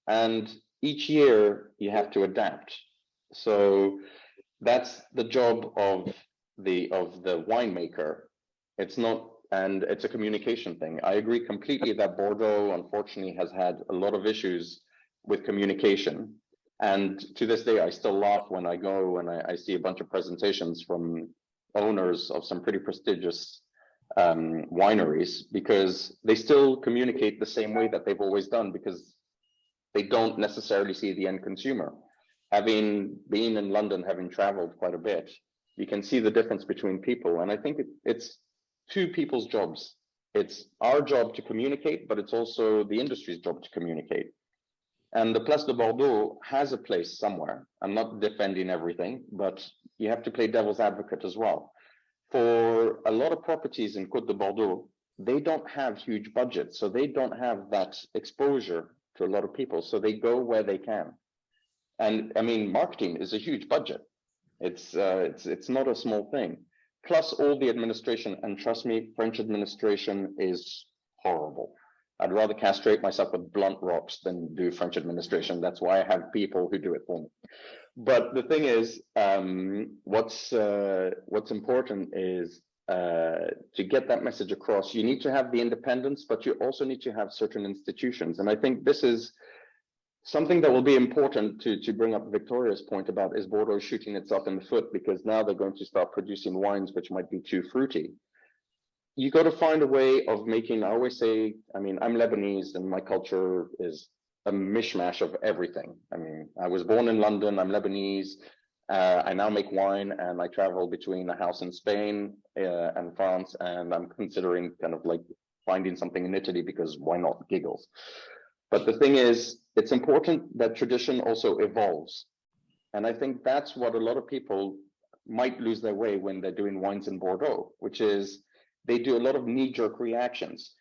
and each year you have to adapt. So that's the job of the winemaker. It's not, and it's a communication thing. I agree completely that Bordeaux, unfortunately, has had a lot of issues with communication. And to this day, I still laugh when I go and I see a bunch of presentations from owners of some pretty prestigious wineries, because they still communicate the same way that they've always done, because they don't necessarily see the end consumer. Having been in London, having traveled quite a bit, you can see the difference between people. And I think it's two people's jobs. It's our job to communicate, but it's also the industry's job to communicate. And the Place de Bordeaux has a place somewhere. I'm not defending everything, but you have to play devil's advocate as well. For a lot of properties in Côte de Bordeaux, they don't have huge budgets, so they don't have that exposure to a lot of people, so they go where they can. And I mean, marketing is a huge budget. It's not a small thing. Plus all the administration, and trust me, French administration is horrible. I'd rather castrate myself with blunt rocks than do French administration. That's why I have people who do it for me. But the thing is, what's important is to get that message across. You need to have the independence, but you also need to have certain institutions. And I think this is something that will be important to bring up Victoria's point about, is Bordeaux shooting itself in the foot, because now they're going to start producing wines which might be too fruity. You got to find a way of making, I always say, I mean, I'm Lebanese and my culture is a mishmash of everything. I mean, I was born in London, I'm Lebanese. I now make wine and I travel between a house in Spain and France, and I'm considering kind of like finding something in Italy, because why not, giggles. But the thing is, it's important that tradition also evolves. And I think that's what a lot of people might lose their way when they're doing wines in Bordeaux, which is they do a lot of knee-jerk reactions.